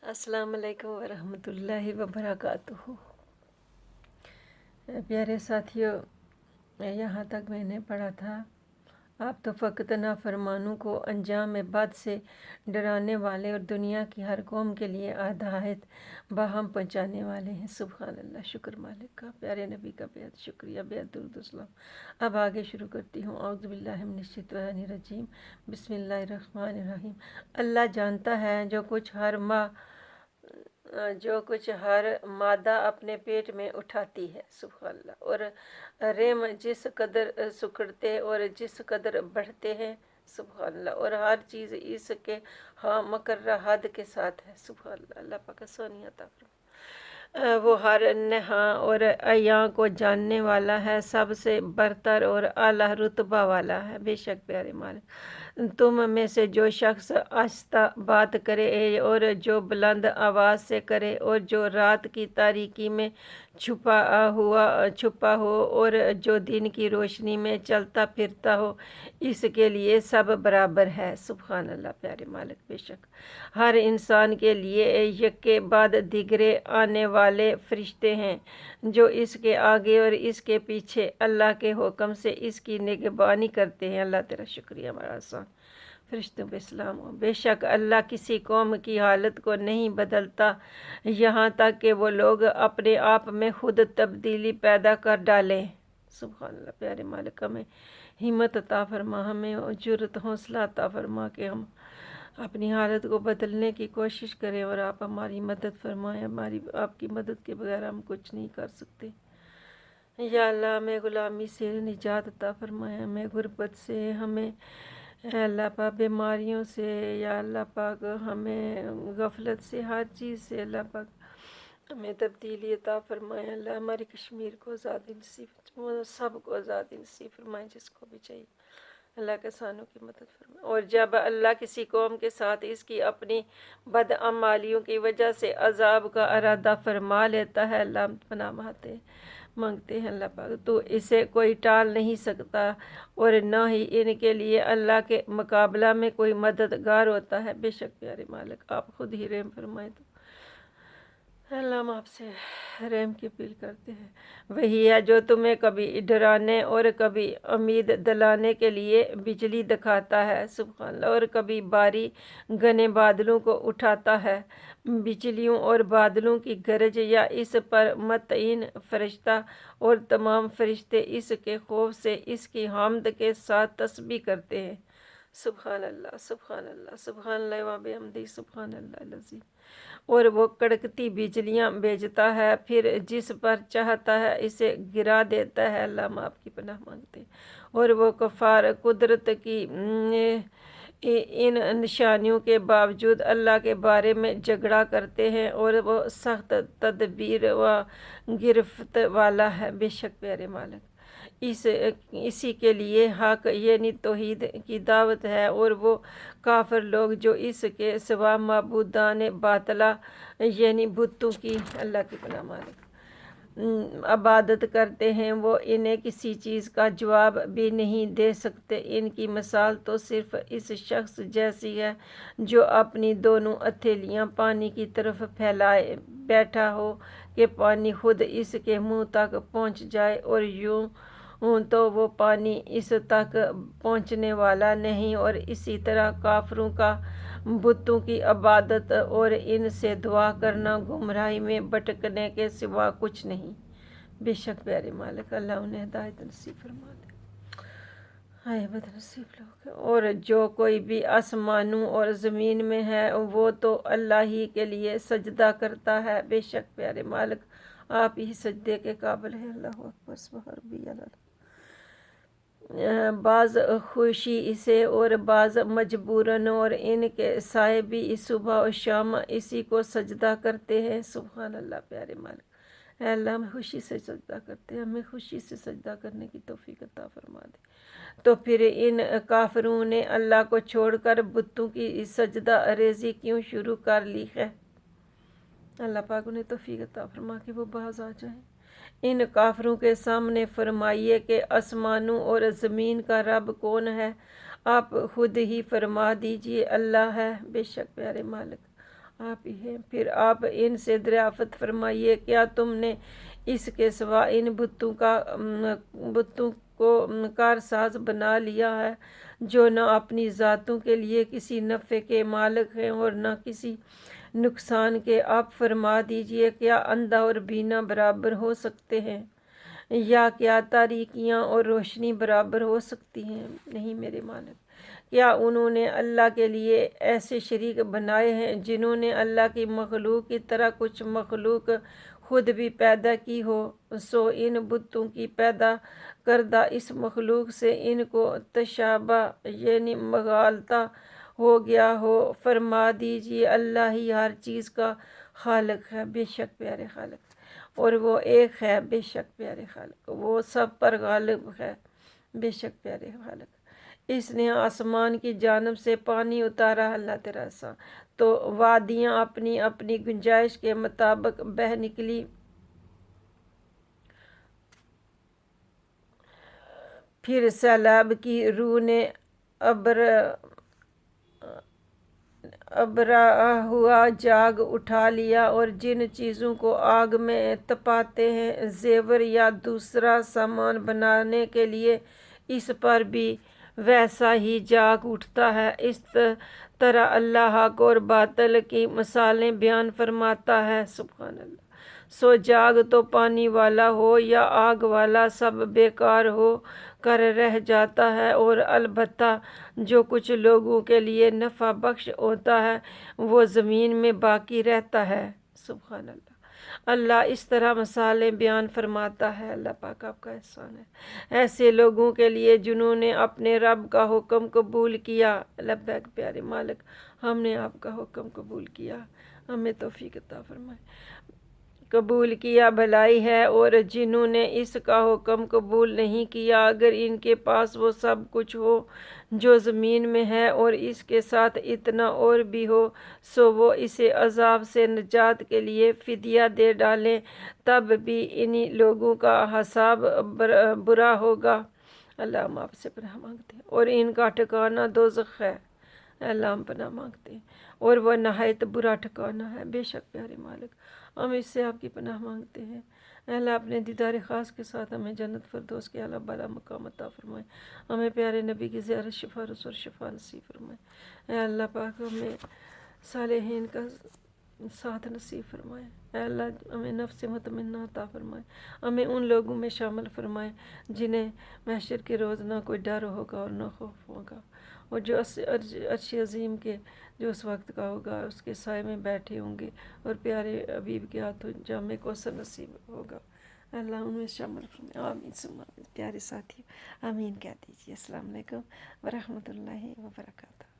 अस्सलाम वालेकुम वरहमतुल्लाहि वबरकातुहू। प्यारे साथियों, यहाँ तक मैंने पढ़ा था, आप तो फ़कत नाफरमानों को अंजाम बद से डराने वाले और दुनिया की हर कौम के लिए हिदायत बाहम पहुँचाने वाले हैं। सुभान अल्लाह, शुक्र मालिक का। प्यारे नबी का बेहद शुक्रिया, बेहद दुरूद व सलाम। अब आगे शुरू करती हूँ। औज़ु बिल्लाहि मिनश शैतानिर रजीम, बिस्मिल्लाहिर रहमानिर रहीम। अल्लाह जानता है जो कुछ हर मादा अपने पेट में उठाती है। सुभान अल्लाह। और रेम जिस कदर सुखड़ते और जिस कदर बढ़ते हैं। सुभान अल्लाह। और हर चीज़ इसके हाँ मकर्रा हद के साथ है। सुभान अल्लाह। अल्लाह पाक सोनिया ताफर वो हर नहा और अयां को जानने वाला है, सबसे बरतर और आला रुतबा वाला है। बेशक प्यारे मालिक, तुम में से जो शख्स आहिस्ता बात करे और जो बुलंद आवाज़ से करे और जो रात की तारीकी में छुपा हो और जो दिन की रोशनी में चलता फिरता हो, इसके लिए सब बराबर है। सुभान अल्लाह। प्यारे मालिक, बेशक हर इंसान के लिए यके बाद दिगरे आने वाले फरिश्ते हैं जो इसके आगे और इसके पीछे अल्लाह के हुक्म से इसकी निगरानी करते हैं। अल्लाह तेरा शुक्रिया हमारा आसान फरिश्तों पे सलाम हो। बेशक अल्लाह किसी कौम की हालत को नहीं बदलता यहाँ तक कि वो लोग अपने आप में खुद तब्दीली पैदा कर डालें। सुभान अल्लाह। प्यारे मालिक, हमें हिम्मत अता फरमा, हमें जुर्रत हौसला अता फरमा कि हम अपनी हालत को बदलने की कोशिश करें और आप हमारी मदद फरमाएं। आपकी मदद के बगैर हम कुछ नहीं कर सकते। या अल्लाह, हमें ग़ुलामी से निजात अता फरमाएं, हमें गुर्बत से, हमें अल्लाह पाक बीमारियों से, या अल्लाह पाक हमें गफलत से, हर चीज़ से अल्लाह पाक हमें तब्दीली अता फरमाएं। अल्लाह हमारी कश्मीर को आज़ादी नसीब, सब को आज़ादी नसीब फरमाएं जिसको भी चाहिए। अल्लाह किसानों की मदद फरमाए। और जब अल्लाह किसी कौम के साथ इसकी अपनी बदअमालियों की वजह से अजाब का इरादा फरमा लेता है, अल्लाह पनाह मांगते हैं अल्लाह पाक, तो इसे कोई टाल नहीं सकता और न ही इनके लिए अल्लाह के मुकाबला में कोई मददगार होता है। बेशक प्यारे मालिक, आप खुद ही रहम फरमाएं। तो अल्लाह हम आपसे रहम की अपील करते हैं। वही है जो तुम्हें कभी डराने और कभी उम्मीद दिलाने के लिए बिजली दिखाता है। सुभान अल्लाह। और कभी भारी घने बादलों को उठाता है। बिजलियों और बादलों की गरज या इस पर मतईन फरिश्ता और तमाम फरिश्ते इसके खौफ से इसकी हामद के साथ तस्बीह करते हैं। सुभान अल्लाह, सुभान अल्लाह, सुभान अल्लाह व बिहम्दिही, सुभान अल्लाह अज़ीम। और वो कड़कती बिजलियाँ भेजता है, फिर जिस पर चाहता है इसे गिरा देता है। अल्लाह हम आपकी पनाह मांगते हैं। और वो कफ़ार कुदरत की इन निशानियों के बावजूद अल्लाह के बारे में झगड़ा करते हैं और वो सख्त तदबीर व गिरफ्त वाला है। बेशक प्यारे मालिक, इसी के लिए हक यानी तौहीद की दावत है। और वो काफिर लोग जो इसके सिवा माबूदान बातला यानी बुतों की, अल्लाह की पनाह मालिक, इबादत करते हैं, वो इन्हें किसी चीज़ का जवाब भी नहीं दे सकते। इनकी मिसाल तो सिर्फ इस शख्स जैसी है जो अपनी दोनों हथेलियाँ पानी की तरफ फैलाए बैठा हो कि पानी खुद इसके मुंह तक पहुंच जाए, और यूं तो वो पानी इस तक पहुंचने वाला नहीं। और इसी तरह काफरों का बुतों की इबादत और इनसे दुआ करना गुमराही में भटकने के सिवा कुछ नहीं। बेशक प्यारे मालिक, अल्लाह उन्हें हिदायत नसीब फरमा दे। हाय बदनसीब लोग। और जो कोई भी आसमानों और ज़मीन में है वो तो अल्लाह ही के लिए सजदा करता है। बेशक प्यारे मालिक, आप ही सजदे के काबिल हैं। अल्लाह अकबर, सुभान रब्बियल आला। बाज़ खुशी से और बाज़ मजबूरन, और इनके साए भी सुबह और शाम इसी को सजदा करते हैं। सुभान अल्लाह। प्यारे मालिक, अल्लाह हम खुशी से सजदा करते हैं, हमें खुशी से सजदा करने की तौफीक अता फरमा दे। तो फिर इन काफिरों ने अल्लाह को छोड़कर बुतों की सजदा रेजी क्यों शुरू कर ली है? अल्लाह पाक उन्हें तौफीक अता फरमा कि वो बाज आ जाएं। इन काफरों के सामने फरमाइए कि आसमानों और ज़मीन का रब कौन है? आप खुद ही फरमा दीजिए, अल्लाह है। बेशक प्यारे मालिक, آپ ہی ہیں۔ پھر آپ ان سے دریافت فرمائیے، کیا تم نے اس کے سوا ان بتوں کو کارساز بنا لیا ہے، جو نہ اپنی ذاتوں کے لیے کسی نفع کے مالک ہیں اور نہ کسی نقصان کے؟ آپ فرما دیجئے، کیا اندھا اور بینا برابر ہو سکتے ہیں، یا کیا تاریکیاں اور روشنی برابر ہو سکتی ہیں؟ نہیں میرے مالک۔ کیا انہوں نے اللہ کے لیے ایسے شریک بنائے ہیں جنہوں نے اللہ کی مخلوق کی طرح کچھ مخلوق خود بھی پیدا کی ہو؟ سو ان بتوں کی پیدا کردہ اس مخلوق سے ان کو تشابہ یعنی مغالطہ ہو گیا ہو۔ فرما دیجیے، اللہ ہی ہر چیز کا خالق ہے، بے شک پیارے خالق، اور وہ ایک ہے، بے شک پیارے خالق، وہ سب پر غالب ہے، بے شک پیارے خالق۔ اس نے آسمان کی جانب سے پانی اتارا، اللہ تیرا سا، تو وادیاں اپنی اپنی گنجائش کے مطابق بہہ نکلی۔ پھر سیلاب کی روح نے ابرا ہوا جاگ اٹھا لیا، اور جن چیزوں کو آگ میں تپاتے ہیں زیور یا دوسرا سامان بنانے کے لیے، اس پر بھی ویسا ہی جاگ اٹھتا ہے۔ اس طرح اللہ حق اور باطل کی مثالیں بیان فرماتا ہے، سبحان اللہ۔ سو جاگ تو پانی والا ہو یا آگ والا، سب بیکار ہو کر رہ جاتا ہے، اور البتہ جو کچھ لوگوں کے لیے نفع بخش ہوتا ہے وہ زمین میں باقی رہتا ہے، سبحان اللہ۔ اللہ اس طرح مثالیں بیان فرماتا ہے، اللہ پاک آپ کا احسان ہے ایسے لوگوں کے لیے جنہوں نے اپنے رب کا حکم قبول کیا۔ لبیک پیارے مالک، ہم نے آپ کا حکم قبول کیا، ہمیں توفیق عطا فرمائے، قبول کیا بھلائی ہے، اور جنہوں نے اس کا حکم قبول نہیں کیا، اگر ان کے پاس وہ سب کچھ ہو جو زمین میں ہے اور اس کے ساتھ اتنا اور بھی ہو، سو وہ اسے عذاب سے نجات کے لیے فدیہ دے ڈالیں، تب بھی انہی لوگوں کا حساب برا ہوگا۔ اللہ ہم آپ سے پناہ مانگتے ہیں، اور ان کا ٹھکانہ دوزخ ہے، اللہ ہم پناہ مانگتے ہیں، اور وہ نہایت برا ٹھکانہ ہے، بے شک پیارے مالک ہم اس سے آپ کی پناہ مانگتے ہیں۔ اے اللہ اپنے دیدار خاص کے ساتھ ہمیں جنت فردوس کے اعلیٰ بالا مقام عطا فرمائے، ہمیں پیارے نبی کی زیارت شفا رسول شفا نصیب فرمائے۔ اے اللہ پاک ہمیں صالحین کا ساتھ نصیب فرمائے، اے اللہ ہمیں نفس مطمئنہ عطا فرمائے، ہمیں ان لوگوں میں شامل فرمائے جنہیں محشر کے روز نہ کوئی ڈر ہوگا اور نہ خوف ہوگا، اور جو عرش عظیم کے جو اس وقت کا ہوگا اس کے سائے میں بیٹھے ہوں گے، اور پیارے حبیب کے ہاتھوں جامع کوثر نصیب ہوگا، اللہ ان میں شامل فرمائے، آمین ثم آمین۔ پیارے ساتھی آمین کہہ دیجیے۔ السلام علیکم ورحمۃ اللہ وبرکاتہ۔